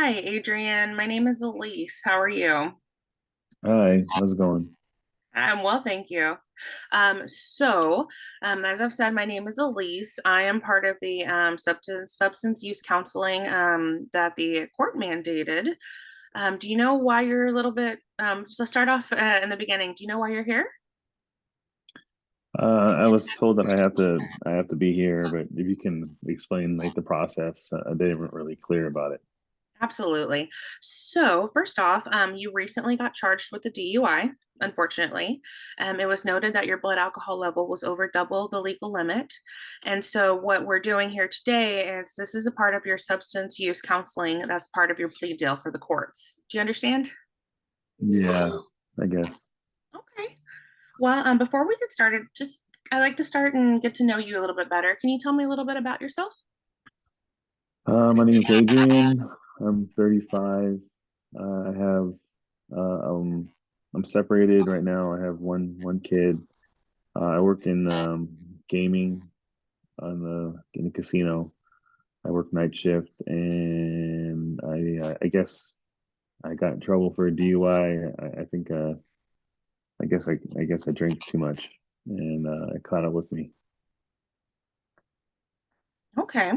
Hi, Adrian. My name is Alyse. How are you? Hi, how's it going? I'm well, thank you. As I've said, my name is Alyse. I am part of the substance use counseling that the court mandated. Do you know why you're a little bit? So start off in the beginning. Do you know why you're here? I was told that I have to be here, but if you can explain like the process, they weren't really clear about it. Absolutely. So, first off, you recently got charged with a DUI, unfortunately. It was noted that your blood alcohol level was over double the legal limit. And so, what we're doing here today is this is a part of your substance use counseling that's part of your plea deal for the courts. Do you understand? Yeah, I guess. Okay. Well, before we get started, just I like to start and get to know you a little bit better. Can you tell me a little bit about yourself? My name is Adrian. I'm 35. I have I'm separated right now. I have one kid. I work in gaming in the casino. I work night shift, and I guess I got in trouble for a DUI. I think I guess I drank too much, and it caught up with me. Okay.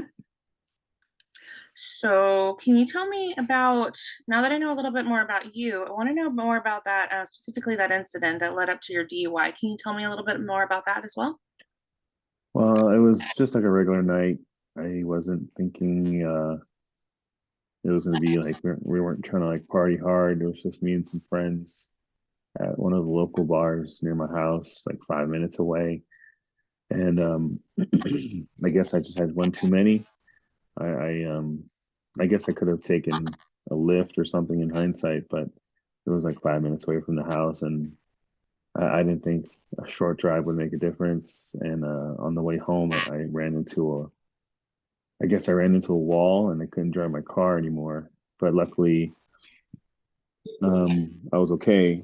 So, can you tell me about, now that I know a little bit more about you, I want to know more about that, specifically that incident that led up to your DUI. Can you tell me a little bit more about that as well? Well, it was just like a regular night. I wasn't thinking it was going to be like we weren't trying to like party hard. It was just me and some friends at one of the local bars near my house, like 5 minutes away. And I guess I just had one too many. I guess I could have taken a lift or something in hindsight, but it was like 5 minutes away from the house, and I didn't think a short drive would make a difference. And on the way home, I guess I ran into a wall and I couldn't drive my car anymore. But luckily, I was okay.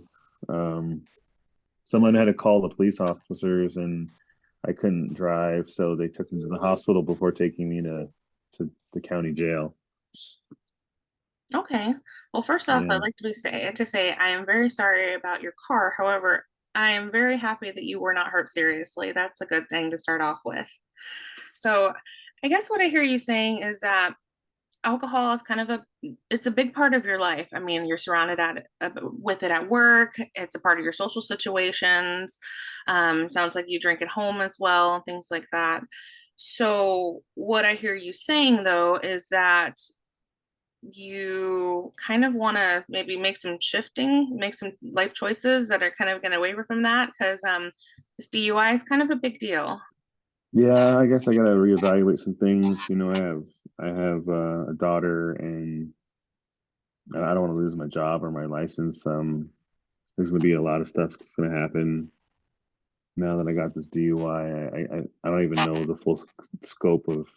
Um, Someone had to call the police officers, and I couldn't drive, so they took me to the hospital before taking me to the county jail. Okay. Well, first off, Yeah. I'd like to say I am very sorry about your car. However, I am very happy that you were not hurt seriously. That's a good thing to start off with. So, I guess what I hear you saying is that alcohol is kind of it's a big part of your life. I mean, you're surrounded with it at work. It's a part of your social situations. Sounds like you drink at home as well, things like that. So what I hear you saying though is that you kind of want to maybe make some life choices that are kind of going to waver from that because this DUI is kind of a big deal. Yeah, I guess I gotta reevaluate some things. I have a daughter, and I don't want to lose my job or my license. There's gonna be a lot of stuff that's gonna happen now that I got this DUI. I don't even know the full scope of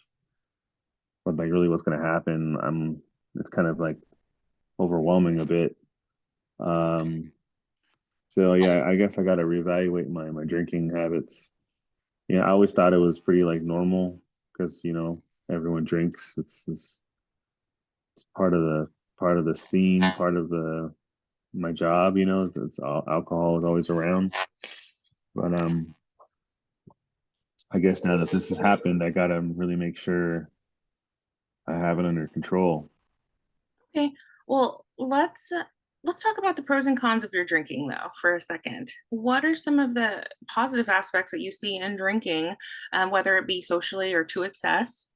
what like really what's gonna happen. It's kind of like overwhelming a bit. Um, so yeah, I guess I gotta reevaluate my drinking habits. Yeah, I always thought it was pretty like normal because everyone drinks. It's part of the scene, part of the my job. It's alcohol is always around. But I guess now that this has happened, I gotta really make sure I have it under control. Okay. Well, let's talk about the pros and cons of your drinking though for a second. What are some of the positive aspects that you see in drinking, whether it be socially or to excess?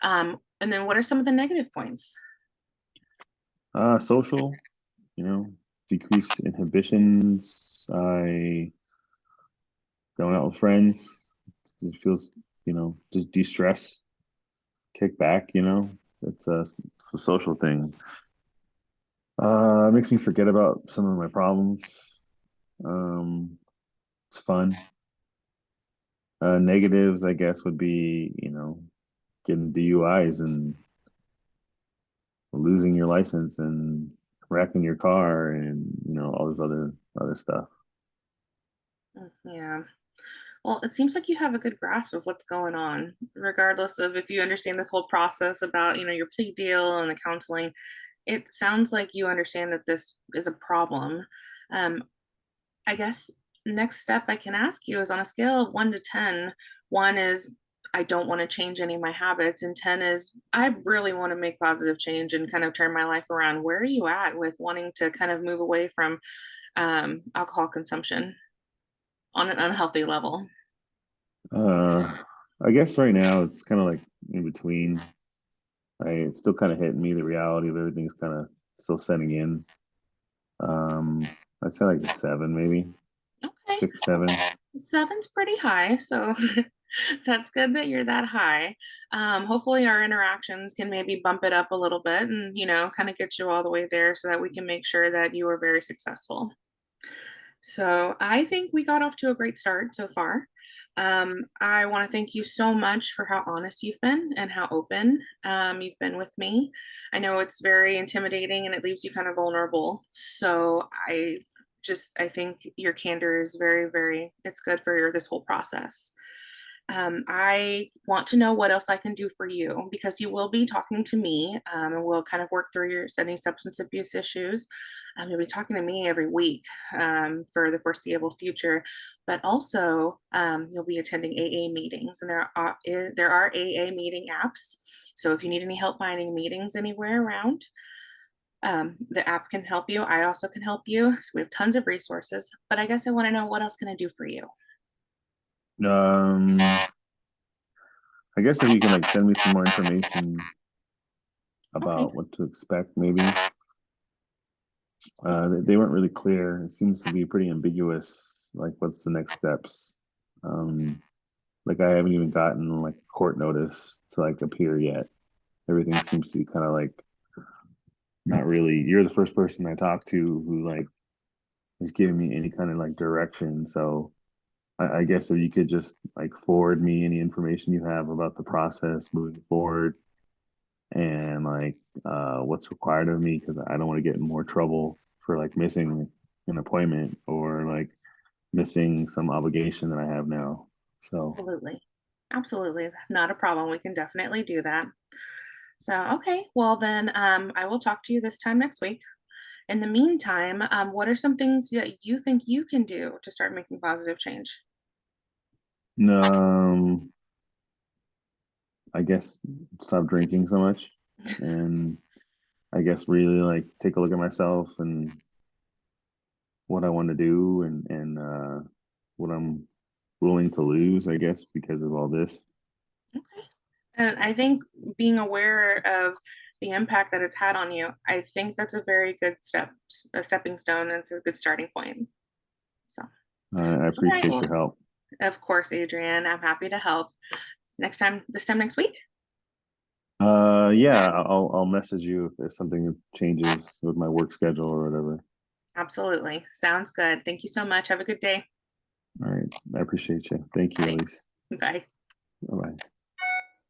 And then what are some of the negative points? Social, you know, decrease inhibitions. I going out with friends. It feels, just de-stress, kick back. It's a social thing. It makes me forget about some of my problems. Um, it's fun. Negatives, I guess, would be, getting DUIs and losing your license and wrecking your car and, all this other stuff. Yeah. Well, it seems like you have a good grasp of what's going on, regardless of if you understand this whole process about, your plea deal and the counseling. it sounds like you understand that this is a problem. Um, I guess next step I can ask you is on a scale of 1 to 10. 1 is I don't want to change any of my habits, and 10 is I really want to make positive change and kind of turn my life around. Where are you at with wanting to kind of move away from alcohol consumption on an unhealthy level? Uh, I guess right now it's kind of like in between. It's still kind of hitting me. The reality of everything's kind of still setting in. Um, I'd say like a seven, maybe Okay. 6, 7. Seven's pretty high, so that's good that you're that high. Hopefully, our interactions can maybe bump it up a little bit and, kind of get you all the way there so that we can make sure that you are very successful. So I think we got off to a great start so far. I want to thank you so much for how honest you've been and how open you've been with me. I know it's very intimidating and it leaves you kind of vulnerable. So I think your candor is very, very, it's good for this whole process. I want to know what else I can do for you because you will be talking to me and we'll kind of work through your any substance abuse issues. You'll be talking to me every week for the foreseeable future, but also you'll be attending AA meetings, and there are AA meeting apps. So if you need any help finding meetings anywhere around, the app can help you. I also can help you. So we have tons of resources. But I guess I want to know what else can I do for you? Um, I guess if you can like send me some more information Okay. about what to expect, maybe. They weren't really clear. It seems to be pretty ambiguous. Like, what's the next steps? Um, like I haven't even gotten like court notice to like appear yet. Everything seems to be kind of like not really. You're the first person I talked to who like is giving me any kind of like direction. So I guess if you could just like forward me any information you have about the process moving forward and like what's required of me because I don't want to get in more trouble for like missing an appointment or like missing some obligation that I have now. So Absolutely. Absolutely. Not a problem. We can definitely do that. So, okay. Well, then I will talk to you this time next week. In the meantime, what are some things that you think you can do to start making positive change? um I guess stop drinking so much and I guess really like take a look at myself and what I want to do and what I'm willing to lose, I guess, because of all this. Okay. And I think being aware of the impact that it's had on you, I think that's a very good a stepping stone, and it's a good starting point. So, I all right. appreciate Well, your help. of course, Adrian, I'm happy to help. This time next week? Yeah, I'll message you if something changes with my work schedule or whatever. Absolutely. Sounds good. Thank you so much. Have a good day. All right, I appreciate you. Thank you, Thanks. Alyse. Bye. Bye bye.